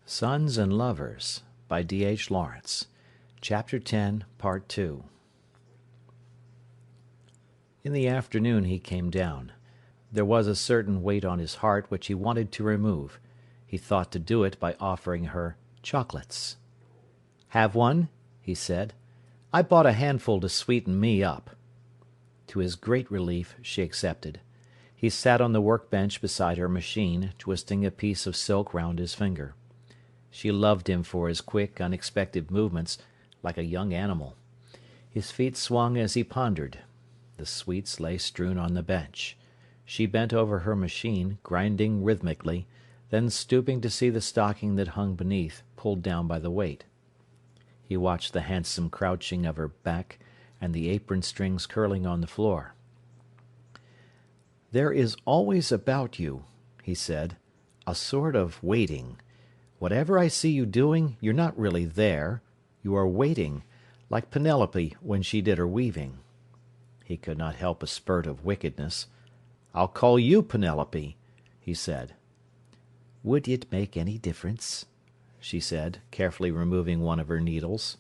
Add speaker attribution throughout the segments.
Speaker 1: Sons and Lovers by D.H. Lawrence. Chapter 10, Part 2. In the afternoon he came down. There was a certain weight on his heart which he wanted to remove. He thought to do it by offering her chocolates. "Have one?" he said. "I bought a handful to sweeten me up." To his great relief she accepted. He sat on the workbench beside her machine, twisting a piece of silk round his finger. She loved him for his quick, unexpected movements, like a young animal. His feet swung as he pondered. The sweets lay strewn on the bench. She bent over her machine, grinding rhythmically, then stooping to see the stocking that hung beneath, pulled down by the weight. He watched the handsome crouching of her back and the apron strings curling on the floor. "There is always about you," he said, "a sort of waiting. Whatever I see you doing, you're not really there. You are waiting, like Penelope when she did her weaving." He could not help a spurt of wickedness. "I'll call you Penelope," he said. "Would it make any difference?" she said, carefully removing one of her needles.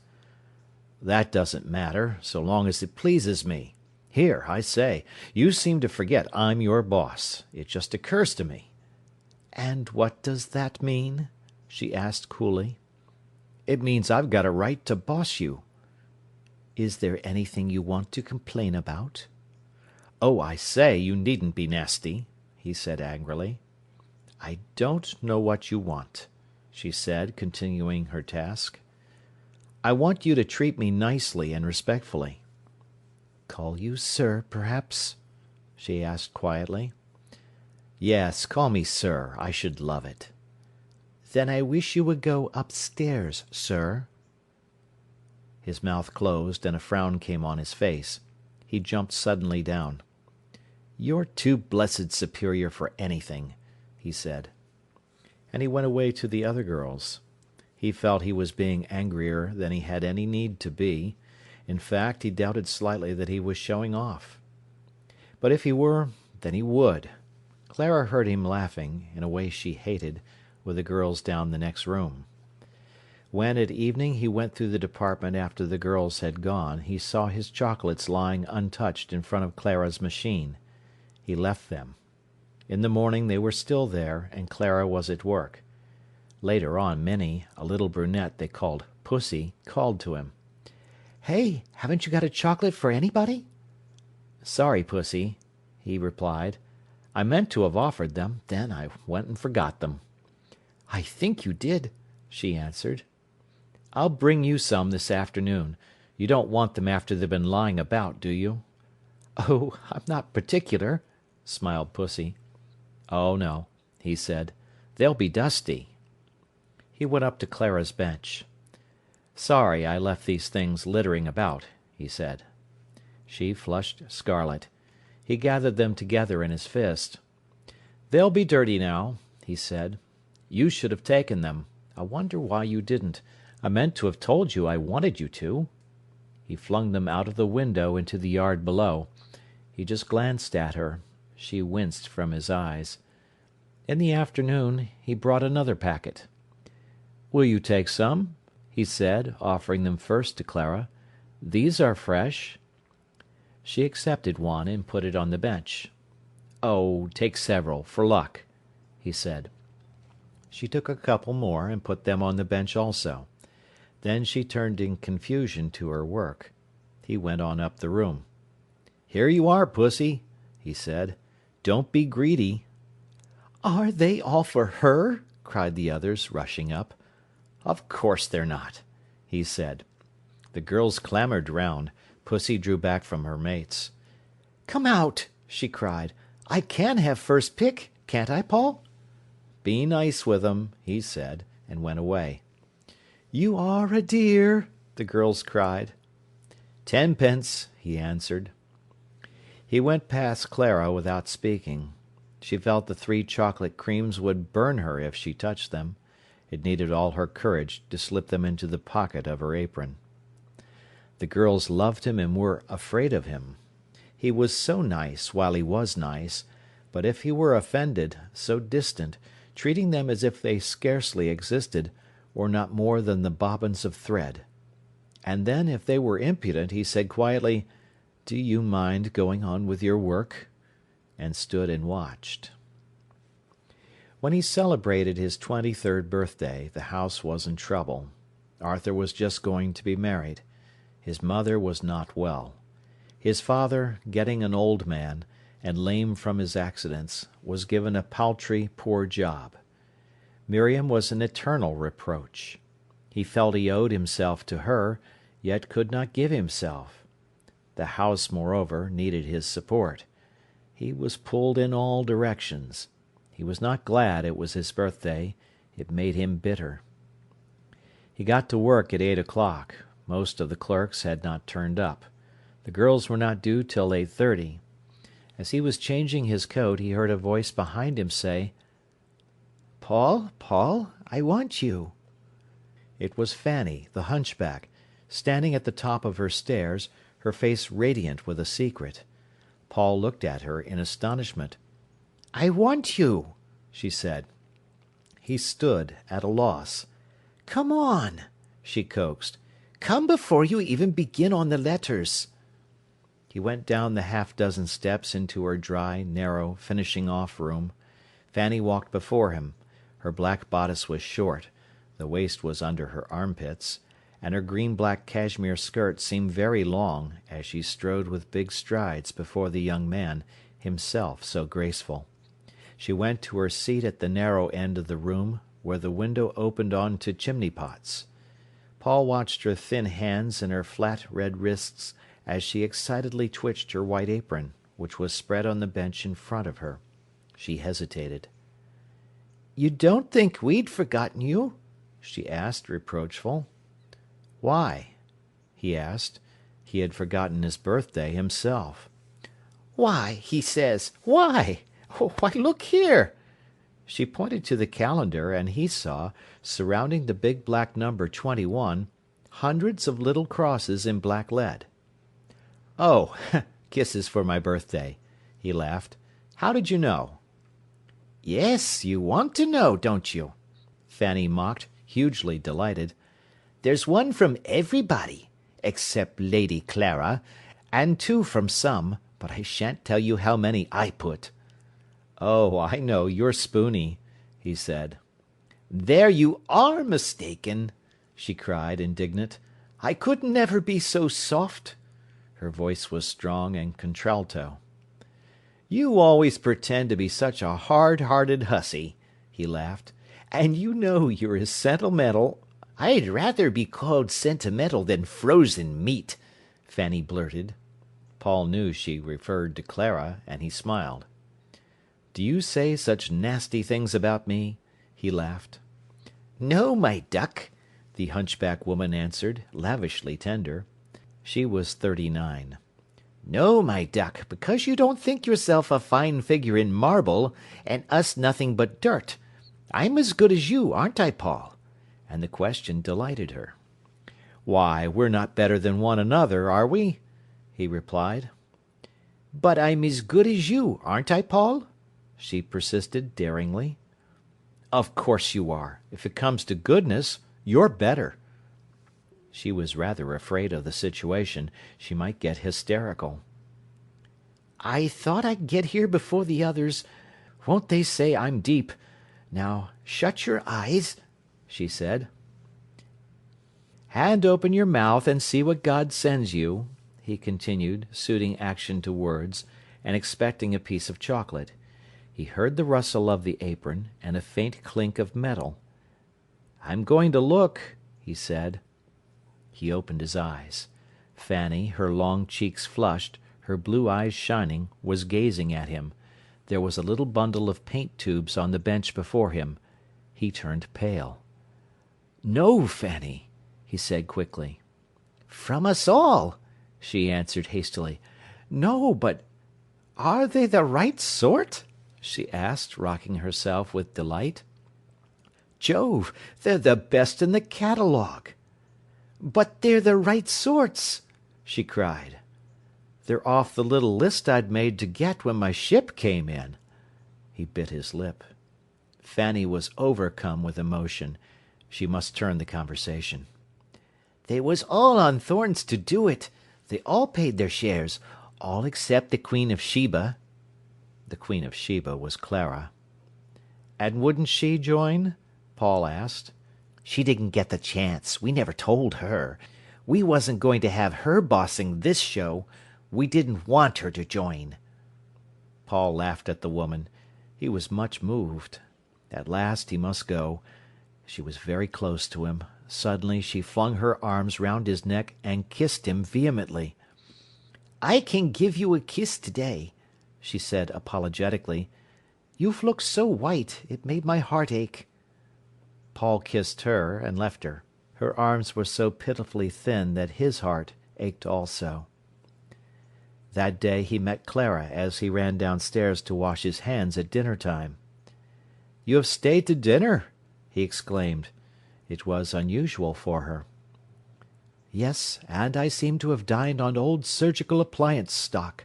Speaker 1: "That doesn't matter, so long as it pleases me. Here, I say, you seem to forget I'm your boss. It just occurs to me." "And what does that mean?" she asked coolly. "It means I've got a right to boss you." "Is there anything you want to complain about?" "Oh, I say, you needn't be nasty," he said angrily. "I don't know what you want," she said, continuing her task. "I want you to treat me nicely and respectfully." "Call you sir, perhaps?" she asked quietly. "Yes, call me sir. I should love it." "Then I wish you would go upstairs, sir." His mouth closed, and a frown came on his face. He jumped suddenly down. "You're too blessed superior for anything," he said. And he went away to the other girls. He felt he was being angrier than he had any need to be. In fact, he doubted slightly that he was showing off. But if he were, then he would. Clara heard him laughing, in a way she hated, with the girls down the next room. When at evening he went through the department after the girls had gone, he saw his chocolates lying untouched in front of Clara's machine. He left them. In the morning they were still there, and Clara was at work. Later on Minnie, a little brunette they called Pussy, called to him. "Hey, haven't you got a chocolate for anybody?" "Sorry, Pussy," he replied. "I meant to have offered them, then I went and forgot them." "I think you did," she answered. "I'll bring you some this afternoon. You don't want them after they've been lying about, do you?" "Oh, I'm not particular," smiled Pussy. "Oh, no," he said. "They'll be dusty." He went up to Clara's bench. "Sorry I left these things littering about," he said. She flushed scarlet. He gathered them together in his fist. "They'll be dirty now," he said. "You should have taken them. I wonder why you didn't. I meant to have told you I wanted you to." He flung them out of the window into the yard below. He just glanced at her. She winced from his eyes. In the afternoon he brought another packet. "Will you take some?" he said, offering them first to Clara. "These are fresh." She accepted one and put it on the bench. "Oh, take several, for luck," he said. She took a couple more and put them on the bench also. Then she turned in confusion to her work. He went on up the room. "Here you are, Pussy," he said. "Don't be greedy." "Are they all for her?" cried the others, rushing up. "Of course they're not," he said. The girls clamoured round. Pussy drew back from her mates. "Come out," she cried. "I can have first pick, can't I, Paul?" "Be nice with 'em," he said, and went away. "You are a dear," the girls cried. "Tenpence," he answered. He went past Clara without speaking. She felt the 3 chocolate creams would burn her if she touched them. It needed all her courage to slip them into the pocket of her apron. The girls loved him and were afraid of him. He was so nice while he was nice, but if he were offended, so distant, treating them as if they scarcely existed, or not more than the bobbins of thread. And then, if they were impudent, he said quietly, "Do you mind going on with your work?" and stood and watched. When he celebrated his 23rd birthday, the house was in trouble. Arthur was just going to be married. His mother was not well. His father, getting an old man, and lame from his accidents, was given a paltry, poor job. Miriam was an eternal reproach. He felt he owed himself to her, yet could not give himself. The house, moreover, needed his support. He was pulled in all directions. He was not glad it was his birthday. It made him bitter. He got to work at 8 o'clock. Most of the clerks had not turned up. The girls were not due till 8:30. As he was changing his coat, he heard a voice behind him say, "Paul, Paul, I want you." It was Fanny, the hunchback, standing at the top of her stairs, her face radiant with a secret. Paul looked at her in astonishment. "I want you," she said. He stood at a loss. "Come on," she coaxed. "Come before you even begin on the letters." He went down the half-dozen steps into her dry, narrow, finishing-off room. Fanny walked before him. Her black bodice was short, the waist was under her armpits, and her green-black cashmere skirt seemed very long as she strode with big strides before the young man, himself so graceful. She went to her seat at the narrow end of the room, where the window opened on to chimney-pots. Paul watched her thin hands and her flat red wrists as she excitedly twitched her white apron, which was spread on the bench in front of her. She hesitated. "You don't think we'd forgotten you?" she asked, reproachful. "Why?" he asked. He had forgotten his birthday himself. "Why, he says, why? Why, look here!" She pointed to the calendar, and he saw, surrounding the big black number 21, hundreds of little crosses in black lead. "Oh, kisses for my birthday," he laughed. "How did you know?" "Yes, you want to know, don't you?" Fanny mocked, hugely delighted. "There's one from everybody, except Lady Clara, and two from some, but I shan't tell you how many I put." "Oh, I know, you're spoony," he said. "There you are mistaken," she cried, indignant. "I could never be so soft." Her voice was strong and contralto. "You always pretend to be such a hard-hearted hussy," he laughed. "And you know you're as sentimental—" "I'd rather be called sentimental than frozen meat," Fanny blurted. Paul knew she referred to Clara, and he smiled. "Do you say such nasty things about me?" he laughed. "No, my duck," the hunchback woman answered, lavishly tender. She was 39. "No, my duck, because you don't think yourself a fine figure in marble, and us nothing but dirt. I'm as good as you, aren't I, Paul?" And the question delighted her. "Why, we're not better than one another, are we?" he replied. "But I'm as good as you, aren't I, Paul?" she persisted daringly. "Of course you are. If it comes to goodness, you're better." She was rather afraid of the situation. She might get hysterical. "I thought I'd get here before the others. Won't they say I'm deep? Now, shut your eyes," she said. "And open your mouth and see what God sends you," he continued, suiting action to words, and expecting a piece of chocolate. He heard the rustle of the apron, and a faint clink of metal. "I'm going to look," he said. He opened his eyes. Fanny, her long cheeks flushed, her blue eyes shining, was gazing at him. There was a little bundle of paint tubes on the bench before him. He turned pale. "No, Fanny," he said quickly. "From us all," she answered hastily. "No, but are they the right sort?" she asked, rocking herself with delight. "Jove, they're the best in the catalogue." "But they're the right sorts," she cried. "They're off the little list I'd made to get when my ship came in." He bit his lip. Fanny was overcome with emotion. She must turn the conversation. "They was all on Thorne's to do it. They all paid their shares, all except the Queen of Sheba." The Queen of Sheba was Clara. "And wouldn't she join?" Paul asked. "She didn't get the chance. We never told her. We wasn't going to have her bossing this show. We didn't want her to join." Paul laughed at the woman. He was much moved. At last he must go. She was very close to him. Suddenly she flung her arms round his neck and kissed him vehemently. "I can give you a kiss today," she said apologetically. "You've looked so white, it made my heart ache." Paul kissed her and left her. Her arms were so pitifully thin that his heart ached also. That day he met Clara as he ran downstairs to wash his hands at dinner time. "You have stayed to dinner?" he exclaimed. It was unusual for her. "Yes, and I seem to have dined on old surgical appliance stock.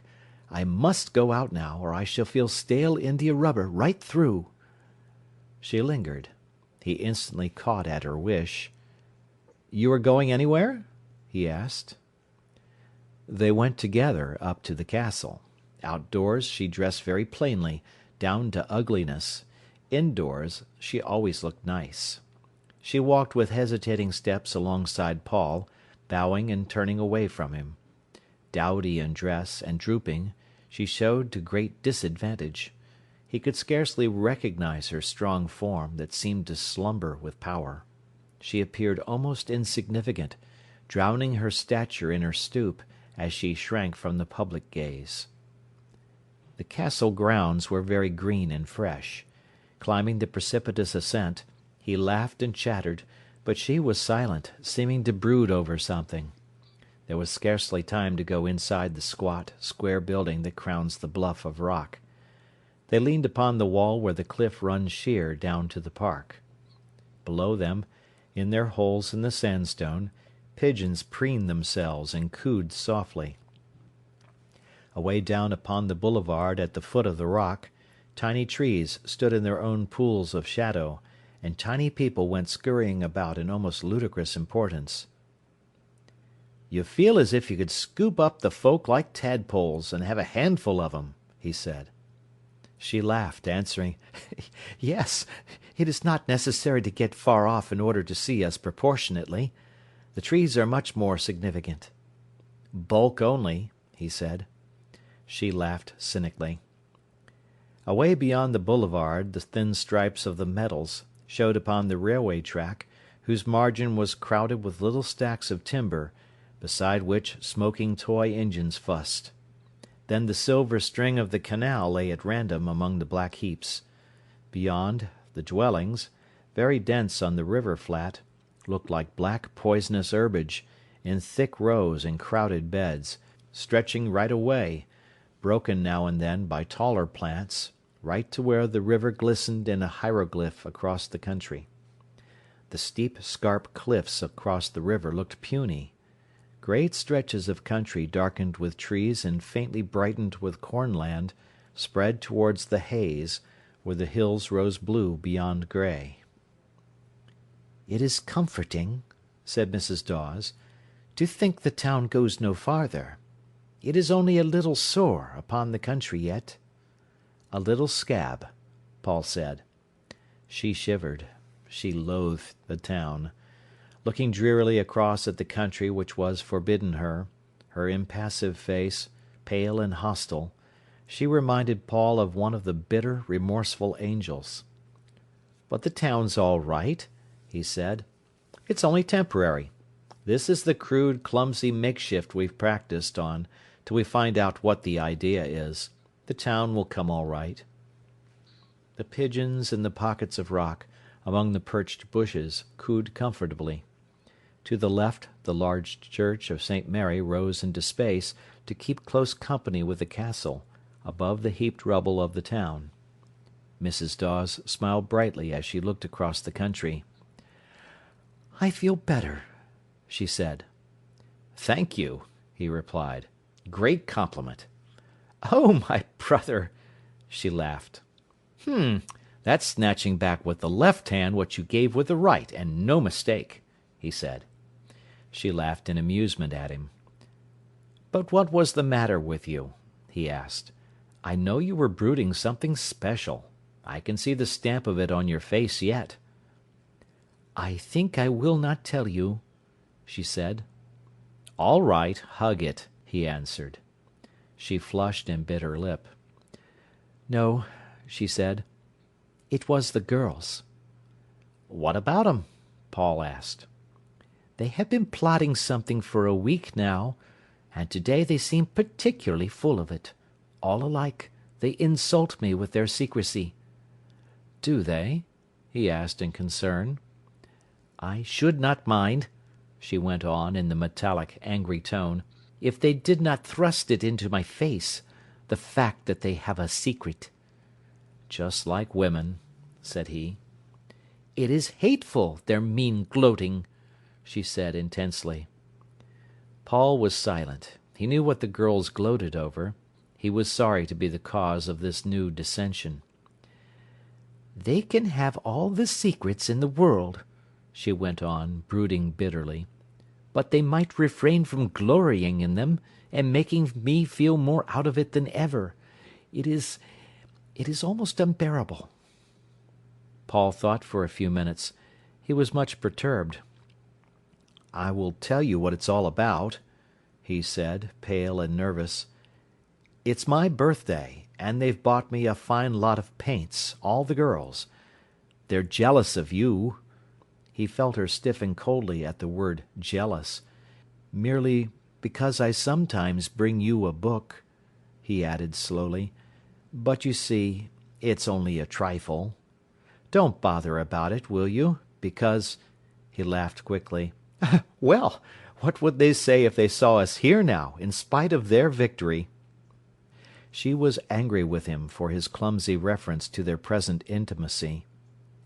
Speaker 1: I must go out now, or I shall feel stale India rubber right through." She lingered. He instantly caught at her wish. "You are going anywhere?" he asked. They went together up to the castle. Outdoors she dressed very plainly, down to ugliness. Indoors she always looked nice. She walked with hesitating steps alongside Paul, bowing and turning away from him. Dowdy in dress, and drooping, she showed to great disadvantage. He could scarcely recognise her strong form, that seemed to slumber with power. She appeared almost insignificant, drowning her stature in her stoop, as she shrank from the public gaze. The castle grounds were very green and fresh. Climbing the precipitous ascent, he laughed and chattered, but she was silent, seeming to brood over something. There was scarcely time to go inside the squat, square building that crowns the bluff of rock. They leaned upon the wall where the cliff runs sheer down to the park. Below them, in their holes in the sandstone, pigeons preened themselves and cooed softly. Away down upon the boulevard at the foot of the rock, tiny trees stood in their own pools of shadow, and tiny people went scurrying about in almost ludicrous importance. "You feel as if you could scoop up the folk like tadpoles, and have a handful of 'em," he said. She laughed, answering, "Yes, it is not necessary to get far off in order to see us proportionately. The trees are much more significant." "Bulk only," he said. She laughed cynically. Away beyond the boulevard the thin stripes of the metals showed upon the railway track, whose margin was crowded with little stacks of timber, beside which smoking toy engines fussed. Then the silver string of the canal lay at random among the black heaps. Beyond, the dwellings, very dense on the river flat, looked like black poisonous herbage, in thick rows and crowded beds, stretching right away, broken now and then by taller plants, right to where the river glistened in a hieroglyph across the country. The steep scarp cliffs across the river looked puny. Great stretches of country darkened with trees and faintly brightened with cornland spread towards the haze, where the hills rose blue beyond grey. "It is comforting," said Mrs. Dawes, "to think the town goes no farther. It is only a little sore upon the country yet." "A little scab," Paul said. She shivered. She loathed the town. Looking drearily across at the country which was forbidden her, her impassive face, pale and hostile, she reminded Paul of one of the bitter, remorseful angels. "But the town's all right," he said. "It's only temporary. This is the crude, clumsy makeshift we've practised on, till we find out what the idea is. The town will come all right." The pigeons in the pockets of rock, among the perched bushes, cooed comfortably. To the left the large church of St. Mary rose into space to keep close company with the castle, above the heaped rubble of the town. Mrs. Dawes smiled brightly as she looked across the country. "I feel better," she said. "Thank you," he replied. "Great compliment." "Oh, my brother!" she laughed. That's snatching back with the left hand what you gave with the right, and no mistake," he said. She laughed in amusement at him. "But what was the matter with you?" he asked. "I know you were brooding something special. I can see the stamp of it on your face yet." "I think I will not tell you," she said. "All right, hug it," he answered. She flushed and bit her lip. "No," she said. "It was the girls." "What about 'em?" Paul asked. "They have been plotting something for a week now, and today they seem particularly full of it. All alike, they insult me with their secrecy." "Do they?" he asked in concern. "I should not mind," she went on in the metallic, angry tone, "if they did not thrust it into my face, the fact that they have a secret." "Just like women," said he. "It is hateful, their mean gloating," she said intensely. Paul was silent. He knew what the girls gloated over. He was sorry to be the cause of this new dissension. "They can have all the secrets in the world," she went on, brooding bitterly, "but they might refrain from glorying in them, and making me feel more out of it than ever. It is almost unbearable." Paul thought for a few minutes. He was much perturbed. "I will tell you what it's all about," he said, pale and nervous. "It's my birthday, and they've bought me a fine lot of paints, all the girls. They're jealous of you." He felt her stiffen coldly at the word jealous. "Merely because I sometimes bring you a book," he added slowly. "But you see, it's only a trifle. Don't bother about it, will you? Because—" he laughed quickly. "Well, what would they say if they saw us here now, in spite of their victory?" She was angry with him for his clumsy reference to their present intimacy.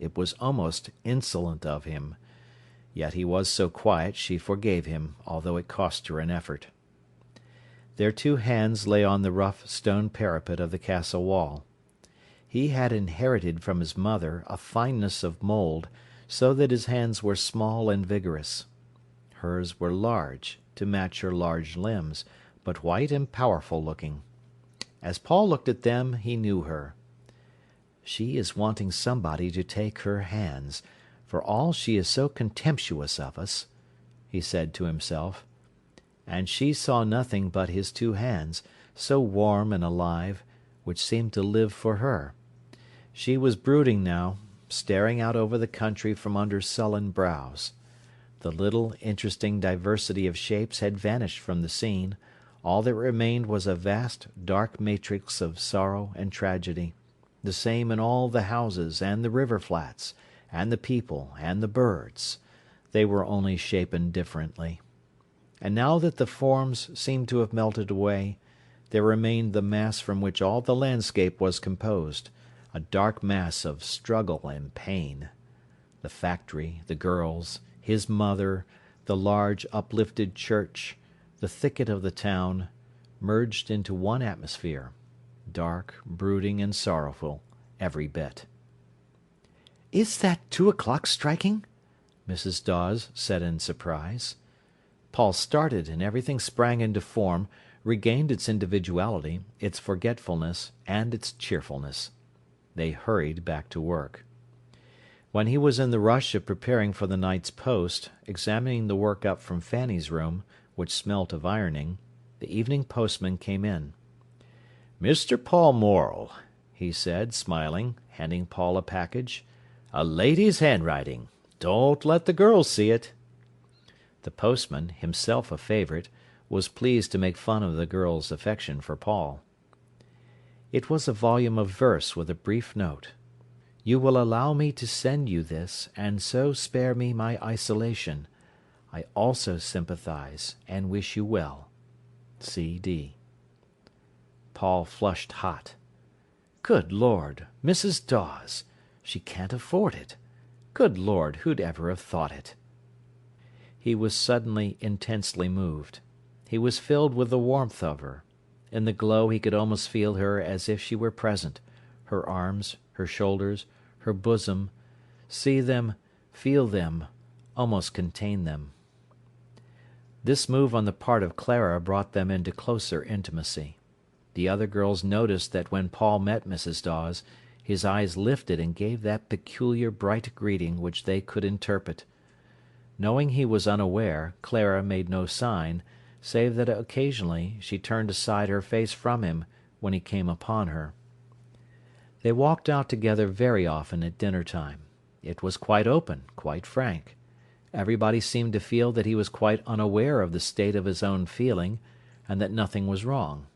Speaker 1: It was almost insolent of him. Yet he was so quiet she forgave him, although it cost her an effort. Their two hands lay on the rough stone parapet of the castle wall. He had inherited from his mother a fineness of mould, so that his hands were small and vigorous. Hers were large, to match her large limbs, but white and powerful looking. As Paul looked at them, he knew her. "She is wanting somebody to take her hands, for all she is so contemptuous of us," he said to himself. And she saw nothing but his two hands, so warm and alive, which seemed to live for her. She was brooding now, staring out over the country from under sullen brows. The little, interesting diversity of shapes had vanished from the scene. All that remained was a vast, dark matrix of sorrow and tragedy, the same in all the houses and the river flats, and the people and the birds. They were only shapen differently. And now that the forms seemed to have melted away, there remained the mass from which all the landscape was composed, a dark mass of struggle and pain. The factory, the girls, his mother, the large uplifted church, the thicket of the town, merged into one atmosphere, dark, brooding, and sorrowful, every bit. "Is that 2 o'clock striking?" Mrs. Dawes said in surprise. Paul started, and everything sprang into form, regained its individuality, its forgetfulness, and its cheerfulness. They hurried back to work. When he was in the rush of preparing for the night's post, examining the work up from Fanny's room, which smelt of ironing, the evening postman came in. "Mr. Paul Morel," he said, smiling, handing Paul a package. "A lady's handwriting. Don't let the girls see it." The postman, himself a favourite, was pleased to make fun of the girls' affection for Paul. It was a volume of verse with a brief note. "You will allow me to send you this, and so spare me my isolation. I also sympathise, and wish you well. C.D." Paul flushed hot. Good Lord, Mrs. Dawes! She can't afford it. Good Lord, who'd ever have thought it? He was suddenly intensely moved. He was filled with the warmth of her. In the glow he could almost feel her as if she were present, her arms, her shoulders, her bosom, see them, feel them, almost contain them. This move on the part of Clara brought them into closer intimacy. The other girls noticed that when Paul met Mrs. Dawes, his eyes lifted and gave that peculiar bright greeting which they could interpret. Knowing he was unaware, Clara made no sign, save that occasionally she turned aside her face from him when he came upon her. They walked out together very often at dinner-time. It was quite open, quite frank. Everybody seemed to feel that he was quite unaware of the state of his own feeling, and that nothing was wrong.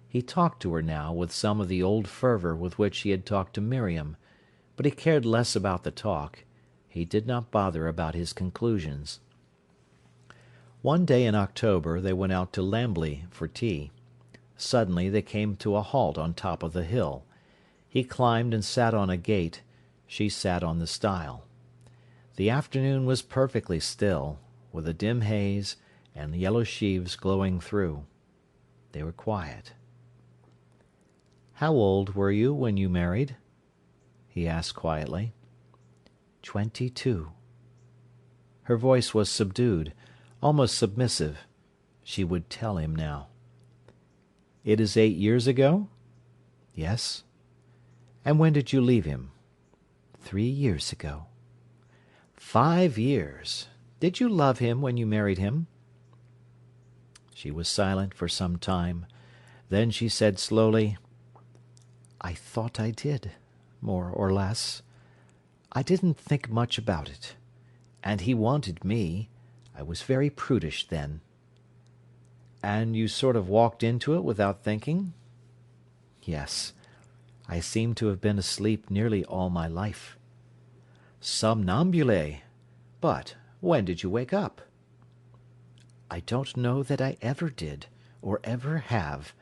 Speaker 1: He talked to her now with some of the old fervour with which he had talked to Miriam, but he cared less about the talk. He did not bother about his conclusions. One day in October they went out to Lambley for tea. Suddenly they came to a halt on top of the hill. He climbed and sat on a gate. She sat on the stile. The afternoon was perfectly still, with a dim haze and yellow sheaves glowing through. They were quiet. "How old were you when you married?" he asked quietly. 22. Her voice was subdued, almost submissive. She would tell him now. "It is 8 years ago?" "Yes." "And when did you leave him?" 3 years ago. 5 years. Did you love him when you married him?" She was silent for some time. Then she said slowly, "I thought I did, more or less. I didn't think much about it. And he wanted me. I was very prudish then." "And you sort of walked into it without thinking?" "Yes. I seem to have been asleep nearly all my life." "Somnambule! But when did you wake up?" "I don't know that I ever did, or ever have,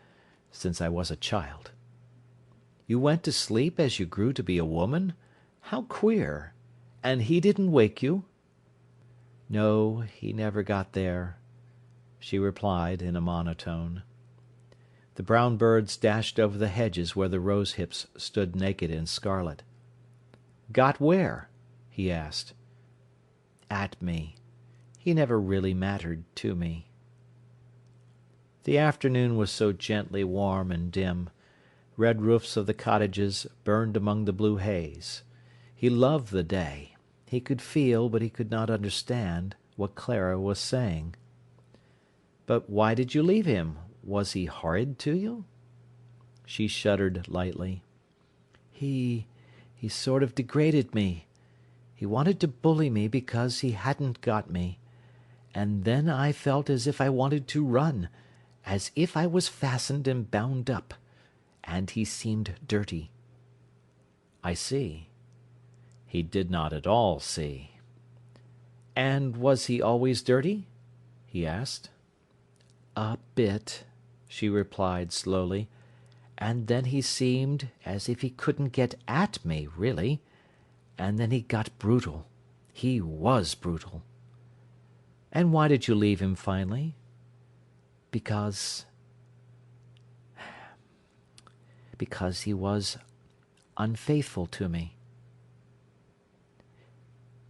Speaker 1: since I was a child." "You went to sleep as you grew to be a woman? How queer! And he didn't wake you?" "No, he never got there," she replied in a monotone. The brown birds dashed over the hedges where the rose hips stood naked and scarlet. "Got where?" he asked. "At me. He never really mattered to me." The afternoon was so gently warm and dim. Red roofs of the cottages burned among the blue haze. He loved the day. He could feel, but he could not understand, what Clara was saying. "But why did you leave him? Was he horrid to you?" She shuddered lightly. He sort of degraded me. He wanted to bully me because he hadn't got me. And then I felt as if I wanted to run, as if I was fastened and bound up. And he seemed dirty." "I see." He did not at all see. "And was he always dirty?" he asked. "A bit," she replied slowly. "And then he seemed as if he couldn't get at me, really. And then he got brutal. He was brutal." "And why did you leave him finally?" Because he was unfaithful to me."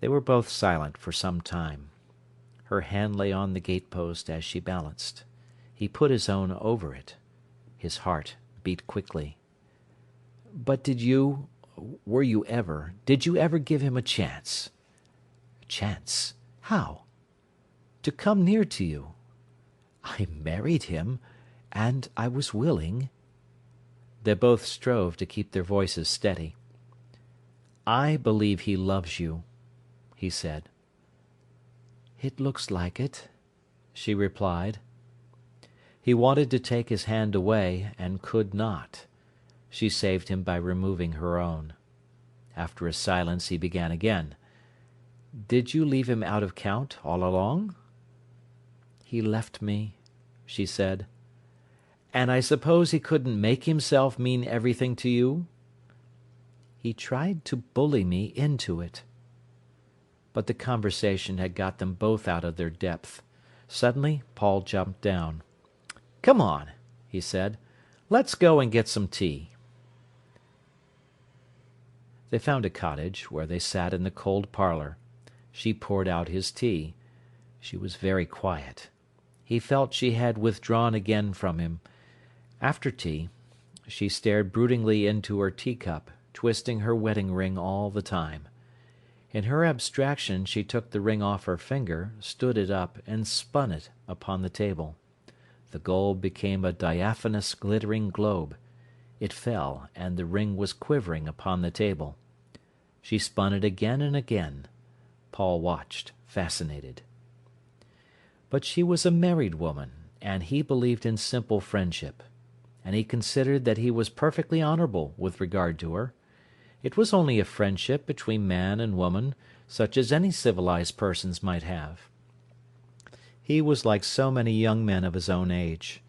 Speaker 1: They were both silent for some time. Her hand lay on the gate-post as she balanced. He put his own over it. His heart beat quickly. "But did you ever give him a chance?" "A chance? How?" "To come near to you. I married him, and I was willing." They both strove to keep their voices steady. "I believe he loves you," he said. "It looks like it," she replied. He wanted to take his hand away, and could not. She saved him by removing her own. After a silence he began again. "Did you leave him out of count all along?" "He left me," she said. "And I suppose he couldn't make himself mean everything to you?" "He tried to bully me into it." But the conversation had got them both out of their depth. Suddenly Paul jumped down. "Come on," he said. "Let's go and get some tea." They found a cottage, where they sat in the cold parlour. She poured out his tea. She was very quiet. He felt she had withdrawn again from him. After tea, she stared broodingly into her teacup, twisting her wedding ring all the time. In her abstraction she took the ring off her finger, stood it up, and spun it upon the table. The gold became a diaphanous glittering globe. It fell, and the ring was quivering upon the table. She spun it again and again. Paul watched, fascinated. But she was a married woman, and he believed in simple friendship. And he considered that he was perfectly honourable with regard to her. It was only a friendship between man and woman, such as any civilised persons might have. He was like so many young men of his own age.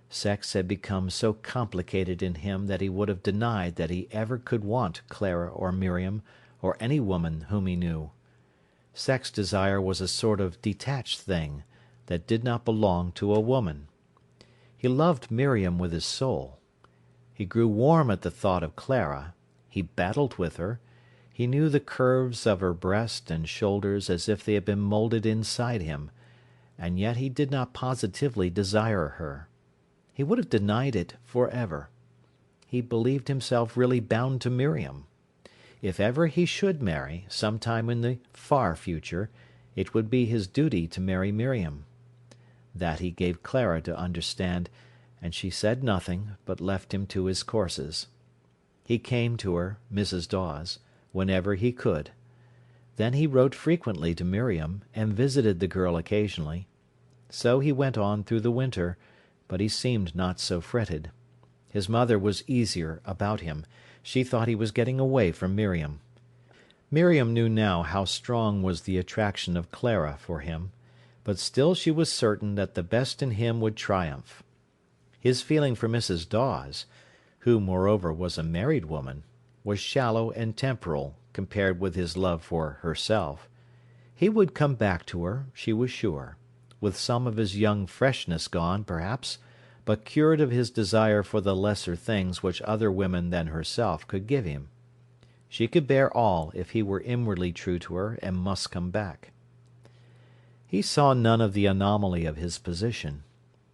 Speaker 1: Sex had become so complicated in him that he would have denied that he ever could want Clara or Miriam, or any woman whom he knew. Sex desire was a sort of detached thing, that did not belong to a woman. He loved Miriam with his soul. He grew warm at the thought of Clara. He battled with her. He knew the curves of her breast and shoulders as if they had been moulded inside him, and yet he did not positively desire her. He would have denied it for ever. He believed himself really bound to Miriam. If ever he should marry, some time in the far future, it would be his duty to marry Miriam. That he gave Clara to understand, and she said nothing, but left him to his courses. He came to her, Mrs. Dawes, whenever he could. Then he wrote frequently to Miriam, and visited the girl occasionally. So he went on through the winter, but he seemed not so fretted. His mother was easier about him. She thought he was getting away from Miriam. Miriam knew now how strong was the attraction of Clara for him, but still she was certain that the best in him would triumph. His feeling for Mrs. Dawes, who moreover was a married woman, was shallow and temporal compared with his love for herself. He would come back to her, she was sure, with some of his young freshness gone, perhaps, but cured of his desire for the lesser things which other women than herself could give him. She could bear all if he were inwardly true to her and must come back. He saw none of the anomaly of his position.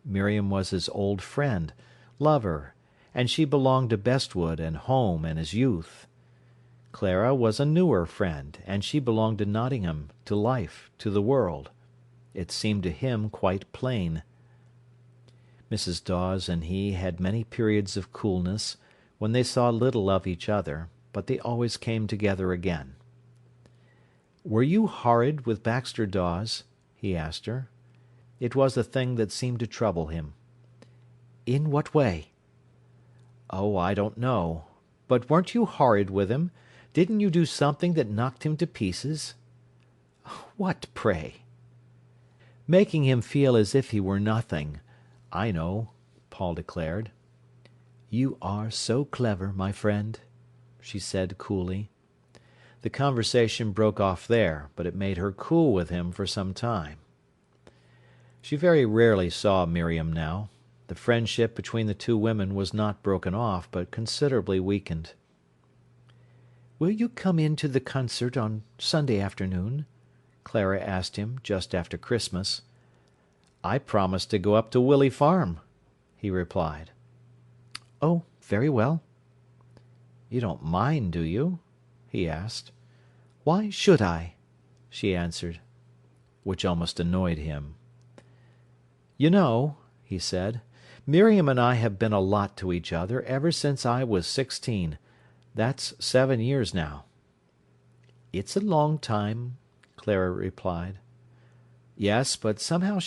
Speaker 1: Miriam was his old friend, lover, and she belonged to Bestwood and home and his youth. Clara was a newer friend, and she belonged to Nottingham, to life, to the world. It seemed to him quite plain. Mrs. Dawes and he had many periods of coolness, when they saw little of each other, but they always came together again. "Were you horrid with Baxter Dawes?" he asked her. It was a thing that seemed to trouble him. "In what way?" "Oh, I don't know. But weren't you horrid with him? Didn't you do something that knocked him to pieces?" "What, pray?" "Making him feel as if he were nothing. I know," Paul declared. "You are so clever, my friend," she said coolly. The conversation broke off there, but it made her cool with him for some time. She very rarely saw Miriam now. The friendship between the two women was not broken off, but considerably weakened. "Will you come in to the concert on Sunday afternoon?" Clara asked him just after Christmas. "I promised to go up to Willey Farm," he replied. "Oh, very well." "You don't mind, do you?" he asked. "Why should I?" she answered, which almost annoyed him. "You know," he said, "Miriam and I have been a lot to each other ever since I was 16. That's 7 years now." "It's a long time," Clara replied. "Yes, but somehow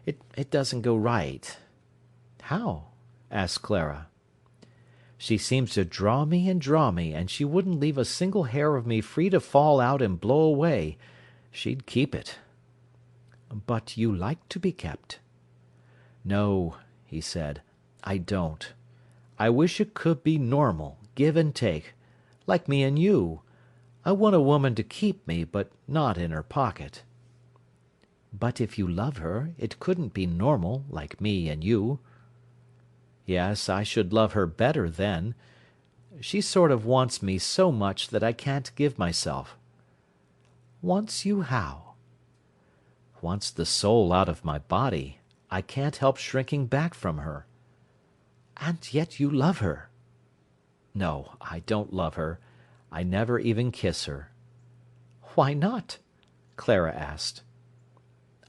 Speaker 1: it doesn't go right." "How?" asked Clara. "She seems to draw me, and she wouldn't leave a single hair of me free to fall out and blow away. She'd keep it." "But you like to be kept." "No," he said, "I don't. I wish it could be normal, give and take, like me and you. I want a woman to keep me, but not in her pocket." "But if you love her, it couldn't be normal, like me and you." "Yes, I should love her better then. She sort of wants me so much that I can't give myself." "Wants you how?" "Wants the soul out of my body. I can't help shrinking back from her." "And yet you love her." "No, I don't love her. I never even kiss her." "Why not?" Clara asked.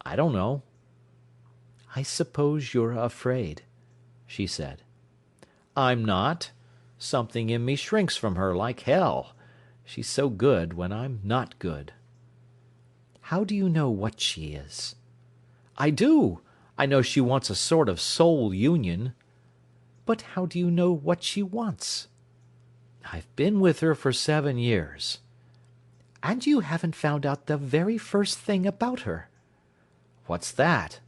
Speaker 1: "I don't know." "I suppose you're afraid," she said. "I'm not. Something in me shrinks from her like hell. She's so good when I'm not good." "How do you know what she is?" "I do. I know she wants a sort of soul union." "But how do you know what she wants?" "I've been with her for 7 years." "And you haven't found out the very first thing about her." "What's that?"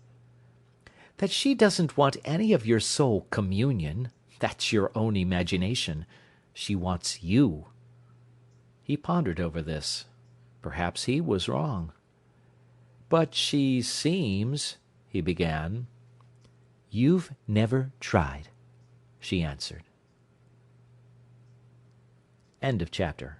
Speaker 1: "That she doesn't want any of your soul communion. That's your own imagination. She wants you." He pondered over this. Perhaps he was wrong. "But she seems—" he began. "You've never tried," she answered. End of chapter.